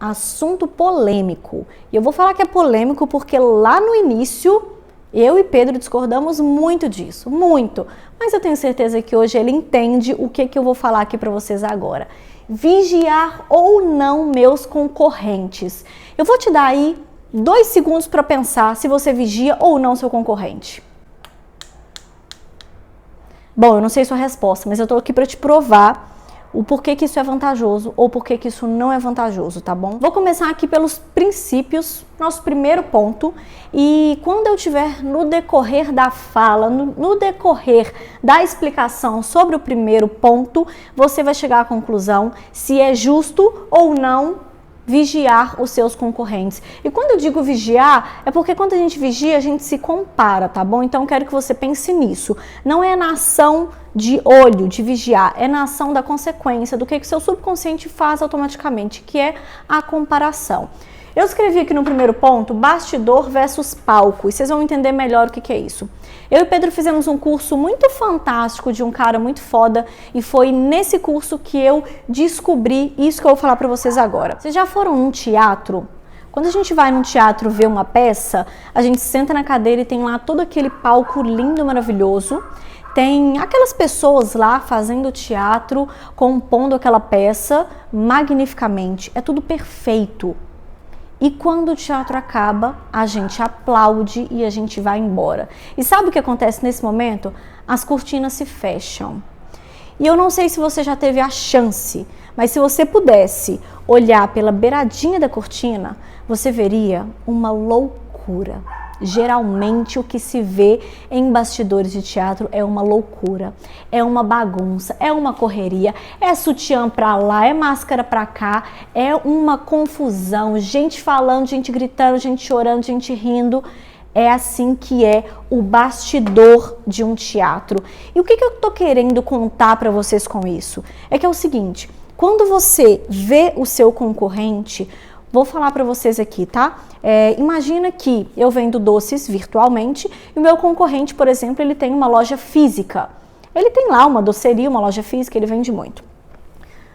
assunto polêmico. E eu vou falar que é polêmico porque lá no início eu e Pedro discordamos muito disso, muito. Mas eu tenho certeza que hoje ele entende o que eu vou falar aqui para vocês agora. Vigiar ou não meus concorrentes. Eu vou te dar aí 2 segundos para pensar se você vigia ou não seu concorrente. Bom, eu não sei sua resposta, mas eu tô aqui para te provar o porquê que isso é vantajoso ou porquê que isso não é vantajoso, tá bom? Vou começar aqui pelos princípios, nosso primeiro ponto, e quando eu tiver no decorrer da fala, no decorrer da explicação sobre o primeiro ponto, você vai chegar à conclusão se é justo ou não vigiar os seus concorrentes. E quando eu digo vigiar, é porque quando a gente vigia, a gente se compara, tá bom? Então eu quero que você pense nisso. Não é na ação de olho, de vigiar, é na ação da consequência, do que seu subconsciente faz automaticamente, que é a comparação. Eu escrevi aqui no primeiro ponto, bastidor versus palco, e vocês vão entender melhor o que é isso. Eu e Pedro fizemos um curso muito fantástico de um cara muito foda, e foi nesse curso que eu descobri isso que eu vou falar pra vocês agora. Vocês já foram num teatro? Quando a gente vai num teatro ver uma peça, a gente senta na cadeira e tem lá todo aquele palco lindo, maravilhoso. Tem aquelas pessoas lá fazendo teatro, compondo aquela peça magnificamente. É tudo perfeito. E quando o teatro acaba, a gente aplaude e a gente vai embora. E sabe o que acontece nesse momento? As cortinas se fecham. E eu não sei se você já teve a chance, mas se você pudesse olhar pela beiradinha da cortina, você veria uma loucura. Geralmente o que se vê em bastidores de teatro é uma loucura, é uma bagunça, é uma correria, é sutiã pra lá, é máscara pra cá, é uma confusão, gente falando, gente gritando, gente chorando, gente rindo. É assim que é o bastidor de um teatro. E o que eu tô querendo contar pra vocês com isso? É que é o seguinte, quando você vê o seu concorrente, vou falar para vocês aqui, tá? Imagina que eu vendo doces virtualmente e o meu concorrente, por exemplo, ele tem uma loja física. Ele tem lá uma doceria, uma loja física, ele vende muito.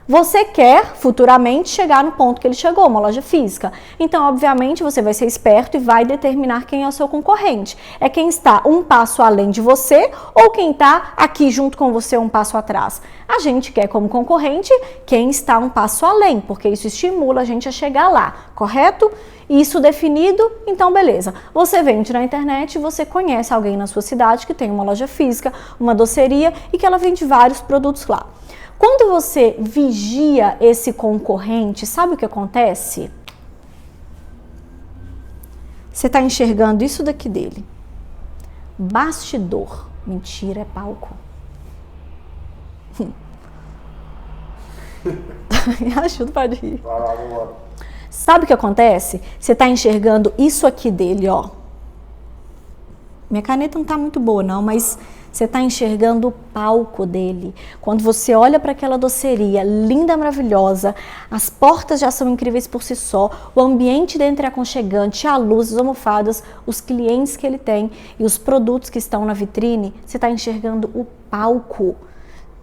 Você quer futuramente chegar no ponto que ele chegou, uma loja física. Então, obviamente, você vai ser esperto e vai determinar quem é o seu concorrente. É quem está um passo além de você ou quem está aqui junto com você um passo atrás. A gente quer como concorrente quem está um passo além, porque isso estimula a gente a chegar lá, correto? Isso definido, então beleza. Você vende na internet e você conhece alguém na sua cidade que tem uma loja física, uma doceria e que ela vende vários produtos lá. Quando você vigia esse concorrente, sabe o que acontece? Você está enxergando isso daqui dele. Bastidor. Mentira, é palco. Ajuda para rir. Sabe o que acontece? Você está enxergando isso aqui dele, ó. Minha caneta não está muito boa não, mas você está enxergando o palco dele. Quando você olha para aquela doceria linda, maravilhosa, as portas já são incríveis por si só, o ambiente dentro é aconchegante, a luz, as almofadas, os clientes que ele tem e os produtos que estão na vitrine, você está enxergando o palco.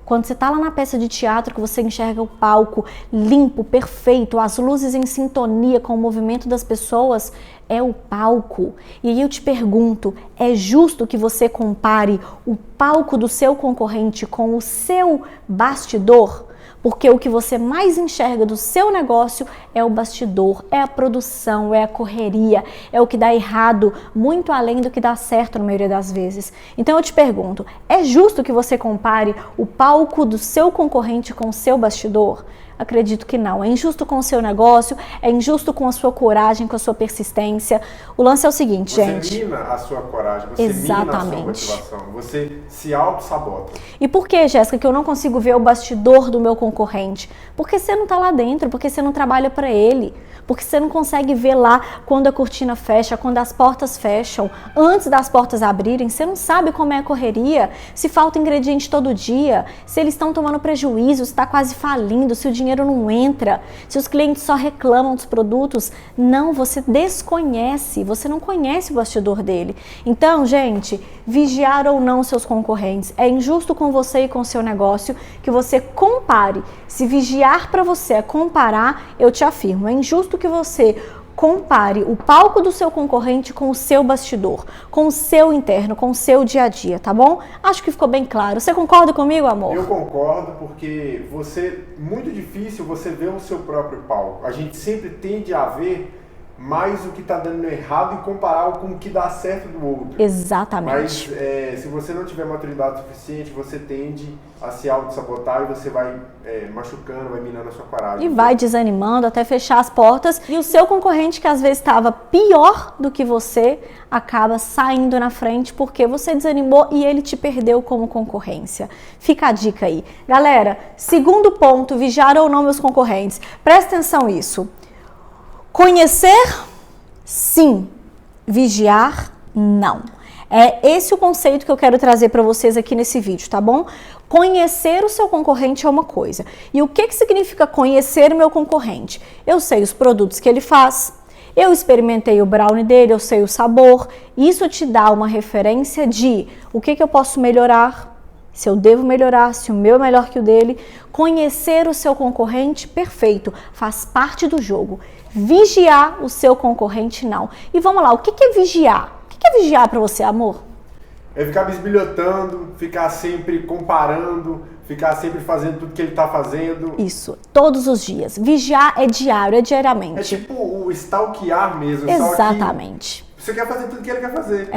Quando você está lá na peça de teatro, que você enxerga o palco limpo, perfeito, as luzes em sintonia com o movimento das pessoas, é o palco. E aí eu te pergunto, é justo que você compare o palco do seu concorrente com o seu bastidor? Porque o que você mais enxerga do seu negócio é o bastidor, é a produção, é a correria, é o que dá errado, muito além do que dá certo na maioria das vezes. Então eu te pergunto, é justo que você compare o palco do seu concorrente com o seu bastidor? Acredito que não. É injusto com o seu negócio, é injusto com a sua coragem, com a sua persistência. O lance é o seguinte, gente. Você mina a sua coragem, você mina a sua motivação, você se auto-sabota. E por que, Jéssica, que eu não consigo ver o bastidor do meu concorrente? Porque você não está lá dentro, porque você não trabalha para ele. Porque você não consegue ver lá quando a cortina fecha, quando as portas fecham, antes das portas abrirem, você não sabe como é a correria, se falta ingrediente todo dia, se eles estão tomando prejuízo, se está quase falindo, se o dinheiro dinheiro não entra, se os clientes só reclamam dos produtos, não, você desconhece, você não conhece o bastidor dele. Então, gente, vigiar ou não seus concorrentes. É injusto com você e com o seu negócio que você compare. Se vigiar para você é comparar, eu te afirmo, é injusto que você compare o palco do seu concorrente com o seu bastidor, com o seu interno, com o seu dia a dia, tá bom? Acho que ficou bem claro. Você concorda comigo, amor? Eu concordo, porque muito difícil você ver o seu próprio palco. A gente sempre tende a ver mais o que está dando errado e comparar com o que dá certo do outro. Exatamente. Mas se você não tiver maturidade suficiente, você tende a se auto-sabotar e você vai machucando, vai minando a sua coragem. E vai desanimando até fechar as portas. E o seu concorrente, que às vezes estava pior do que você, acaba saindo na frente porque você desanimou e ele te perdeu como concorrência. Fica a dica aí. Galera, segundo ponto, vigiar ou não meus concorrentes. Presta atenção nisso. Conhecer, sim. Vigiar, não. É esse o conceito que eu quero trazer para vocês aqui nesse vídeo, tá bom? Conhecer o seu concorrente é uma coisa. E o que significa conhecer o meu concorrente? Eu sei os produtos que ele faz, eu experimentei o brownie dele, eu sei o sabor. Isso te dá uma referência de o que eu posso melhorar, se eu devo melhorar, se o meu é melhor que o dele. Conhecer o seu concorrente, perfeito, faz parte do jogo. Vigiar o seu concorrente, não. E vamos lá, o que é vigiar? O que é vigiar para você, amor? É ficar bisbilhotando, ficar sempre comparando, ficar sempre fazendo tudo que ele está fazendo. Isso, todos os dias. Vigiar é diário, é diariamente. É tipo o stalkear mesmo. Exatamente. Só que você quer fazer tudo que ele quer fazer.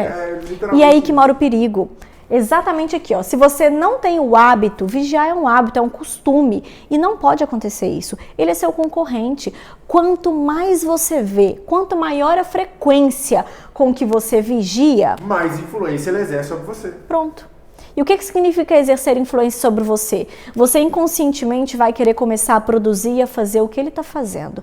Literalmente. E aí que mora o perigo. Exatamente aqui, ó. Se você não tem o hábito, vigiar é um hábito, é um costume e não pode acontecer isso. Ele é seu concorrente. Quanto mais você vê, quanto maior a frequência com que você vigia, mais influência ele exerce sobre você. Pronto. E o que significa exercer influência sobre você? Você inconscientemente vai querer começar a produzir e a fazer o que ele está fazendo.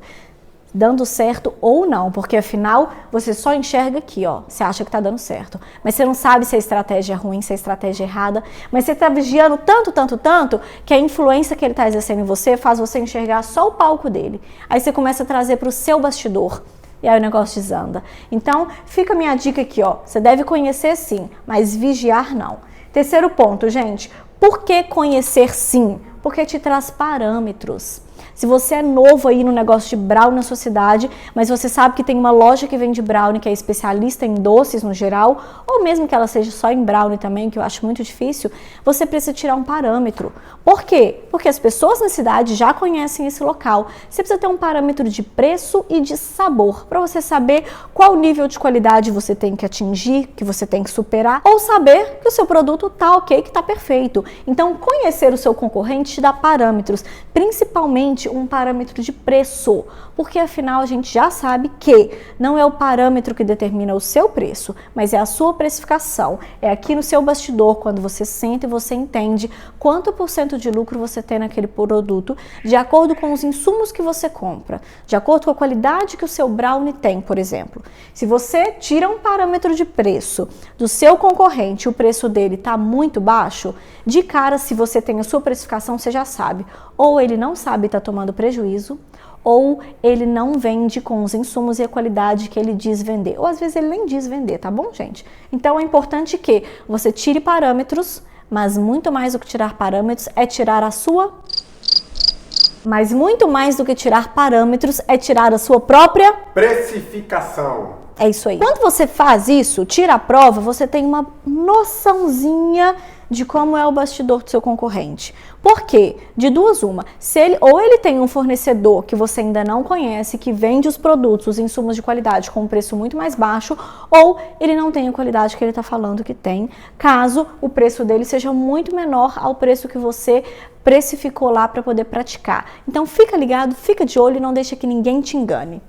Dando certo ou não, porque afinal você só enxerga aqui, ó, você acha que tá dando certo, mas você não sabe se a estratégia é ruim, se a estratégia é errada, mas você tá vigiando tanto, que a influência que ele tá exercendo em você faz você enxergar só o palco dele. Aí você começa a trazer para o seu bastidor, e aí o negócio desanda. Então, fica a minha dica aqui, ó, você deve conhecer sim, mas vigiar não. Terceiro ponto, gente, por que conhecer sim? Porque te traz parâmetros. Se você é novo aí no negócio de brownie na sua cidade, mas você sabe que tem uma loja que vende brownie, que é especialista em doces no geral, ou mesmo que ela seja só em brownie também, que eu acho muito difícil, você precisa tirar um parâmetro. Por quê? Porque as pessoas na cidade já conhecem esse local. Você precisa ter um parâmetro de preço e de sabor, para você saber qual nível de qualidade você tem que atingir, que você tem que superar, ou saber que o seu produto tá ok, que tá perfeito. Então, conhecer o seu concorrente te dá parâmetros, principalmente um parâmetro de preço, porque afinal a gente já sabe que não é o parâmetro que determina o seu preço, mas é a sua precificação, é aqui no seu bastidor, quando você senta e você entende quanto % de lucro você tem naquele produto, de acordo com os insumos que você compra, de acordo com a qualidade que o seu brownie tem, por exemplo. Se você tira um parâmetro de preço do seu concorrente, o preço dele está muito baixo, de cara, se você tem a sua precificação, você já sabe, ou ele não sabe, está tomando prejuízo, ou ele não vende com os insumos e a qualidade que ele diz vender. Ou às vezes ele nem diz vender, tá bom, gente? Então é importante que você tire parâmetros, mas muito mais do que tirar parâmetros é tirar a sua... Mas muito mais do que tirar parâmetros é tirar a sua própria... precificação. É isso aí. Quando você faz isso, tira a prova, você tem uma noçãozinha de como é o bastidor do seu concorrente. Por quê? De duas uma. Ou ele tem um fornecedor que você ainda não conhece, que vende os produtos, os insumos de qualidade com um preço muito mais baixo, ou ele não tem a qualidade que ele está falando que tem, caso o preço dele seja muito menor ao preço que você precificou lá para poder praticar. Então fica ligado, fica de olho e não deixa que ninguém te engane.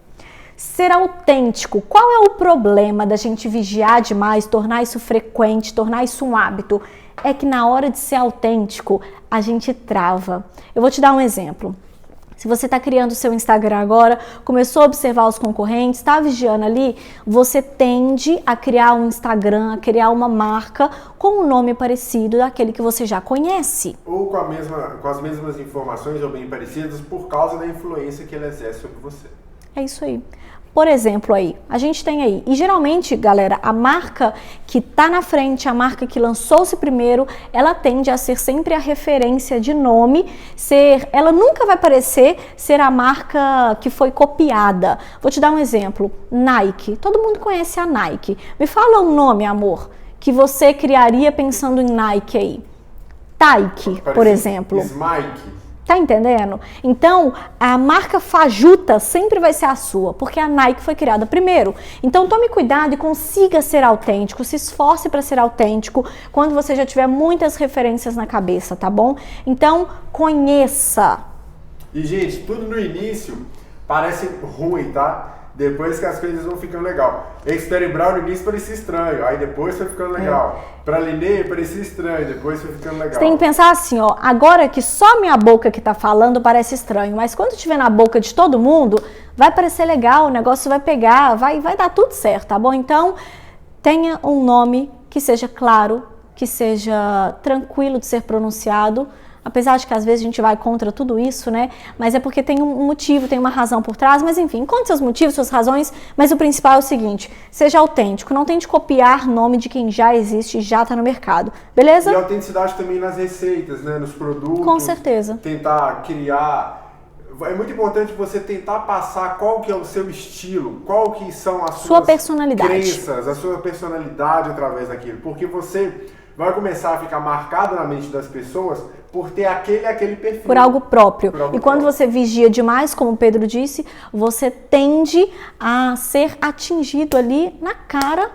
Ser autêntico. Qual é o problema da gente vigiar demais, tornar isso frequente, tornar isso um hábito? É que na hora de ser autêntico, a gente trava. Eu vou te dar um exemplo. Se você está criando o seu Instagram agora, começou a observar os concorrentes, está vigiando ali, você tende a criar um Instagram, a criar uma marca com um nome parecido daquele que você já conhece. Ou com as mesmas informações ou bem parecidas por causa da influência que ele exerce sobre você. É isso aí. Por exemplo, aí, a gente tem aí, e geralmente, galera, a marca que tá na frente, a marca que lançou-se primeiro, ela tende a ser sempre a referência de nome, ela nunca vai parecer ser a marca que foi copiada. Vou te dar um exemplo, Nike, todo mundo conhece a Nike. Me fala um nome, amor, que você criaria pensando em Nike aí. Taiki, por exemplo. Smike. Tá entendendo? Então, a marca fajuta sempre vai ser a sua, porque a Nike foi criada primeiro. Então, tome cuidado e consiga ser autêntico, se esforce para ser autêntico quando você já tiver muitas referências na cabeça, tá bom? Então, conheça. E, gente, tudo no início parece ruim, tá? Depois que as coisas vão ficando legal. Expert Brown no início parecia estranho, aí depois foi ficando legal. Pralinê parecia estranho, depois foi ficando legal. Você tem que pensar assim, ó, agora que só minha boca que tá falando parece estranho, mas quando estiver na boca de todo mundo, vai parecer legal, o negócio vai pegar, vai dar tudo certo, tá bom? Então, tenha um nome que seja claro, que seja tranquilo de ser pronunciado, apesar de que às vezes a gente vai contra tudo isso, né? Mas é porque tem um motivo, tem uma razão por trás, mas enfim, conte seus motivos, suas razões, mas o principal é o seguinte, seja autêntico, não tente copiar nome de quem já existe e já está no mercado, beleza? E autenticidade também nas receitas, né? Nos produtos. Com certeza. Tentar criar... É muito importante você tentar passar qual que é o seu estilo, qual que são as suas personalidade. Crenças, a sua personalidade através daquilo, porque você vai começar a ficar marcado na mente das pessoas por ter aquele perfil. Por algo próprio. E quando você vigia demais, como o Pedro disse, você tende a ser atingido ali na cara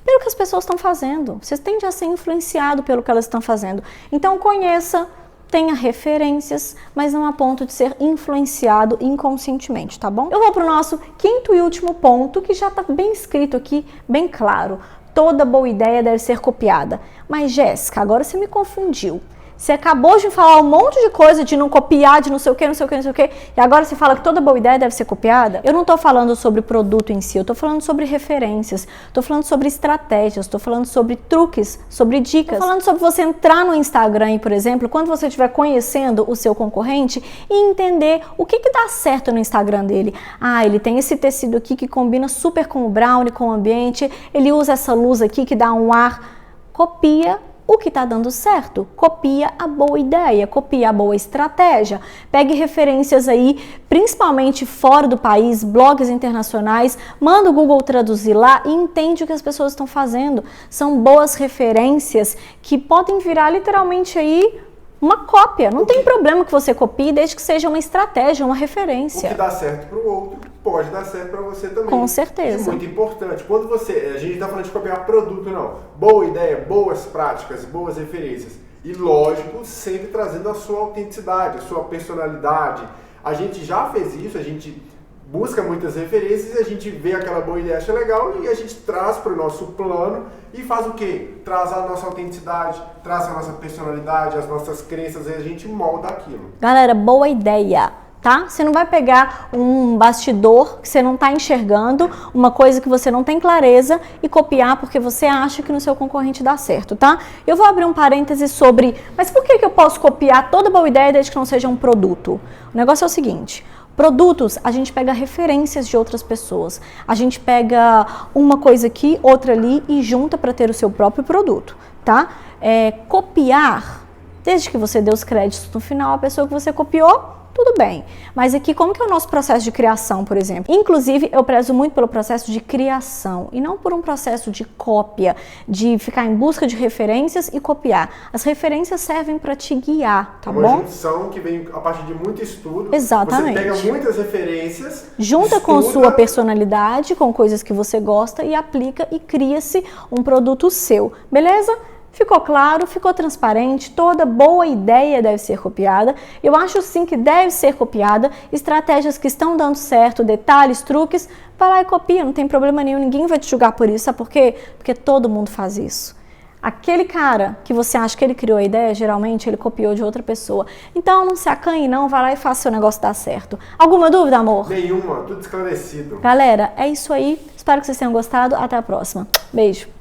pelo que as pessoas estão fazendo. Você tende a ser influenciado pelo que elas estão fazendo. Então conheça, tenha referências, mas não a ponto de ser influenciado inconscientemente, tá bom? Eu vou para o nosso quinto e último ponto, que já está bem escrito aqui, bem claro. Toda boa ideia deve ser copiada. Mas, Jéssica, agora você me confundiu. Você acabou de falar um monte de coisa de não copiar, de não sei o que, não sei o que, não sei o que, e agora você fala que toda boa ideia deve ser copiada? Eu não estou falando sobre o produto em si, eu estou falando sobre referências, estou falando sobre estratégias, estou falando sobre truques, sobre dicas. Estou falando sobre você entrar no Instagram, por exemplo, quando você estiver conhecendo o seu concorrente e entender o que dá certo no Instagram dele. Ah, ele tem esse tecido aqui que combina super com o brownie, com o ambiente, ele usa essa luz aqui que dá um ar. Copia o que está dando certo, copia a boa ideia, copia a boa estratégia, pegue referências aí, principalmente fora do país, blogs internacionais, manda o Google traduzir lá e entende o que as pessoas estão fazendo. São boas referências que podem virar literalmente aí uma cópia. Não tem problema que você copie, desde que seja uma estratégia, uma referência. O que dá certo para o outro pode dar certo para você também. Com certeza. Isso é muito importante. Quando a gente está falando de copiar produto, não. Boa ideia, boas práticas, boas referências. E lógico, sempre trazendo a sua autenticidade, a sua personalidade. A gente já fez isso, a gente busca muitas referências e a gente vê aquela boa ideia, acha legal e a gente traz para o nosso plano e faz o quê? Traz a nossa autenticidade, traz a nossa personalidade, as nossas crenças e a gente molda aquilo. Galera, boa ideia, tá? Você não vai pegar um bastidor que você não está enxergando, uma coisa que você não tem clareza e copiar porque você acha que no seu concorrente dá certo, tá? Eu vou abrir um parêntese sobre, mas por que eu posso copiar toda boa ideia desde que não seja um produto? O negócio é o seguinte... Produtos, a gente pega referências de outras pessoas. A gente pega uma coisa aqui, outra ali e junta para ter o seu próprio produto, tá? Copiar, desde que você dê os créditos no final, a pessoa que você copiou, tudo bem. Mas aqui, como que é o nosso processo de criação, por exemplo? Inclusive, eu prezo muito pelo processo de criação e não por um processo de cópia, de ficar em busca de referências e copiar. As referências servem para te guiar, tá bom? Uma junção que vem a partir de muito estudo. Exatamente. Você pega muitas referências, junta com sua personalidade, com coisas que você gosta e aplica e cria-se um produto seu, beleza? Ficou claro, ficou transparente, toda boa ideia deve ser copiada. Eu acho sim que deve ser copiada. Estratégias que estão dando certo, detalhes, truques, vai lá e copia, não tem problema nenhum, ninguém vai te julgar por isso. Sabe por quê? Porque todo mundo faz isso. Aquele cara que você acha que ele criou a ideia, geralmente ele copiou de outra pessoa. Então não se acanhe não, vai lá e faça o seu negócio dar certo. Alguma dúvida, amor? Nenhuma, tudo esclarecido. Galera, é isso aí. Espero que vocês tenham gostado. Até a próxima. Beijo.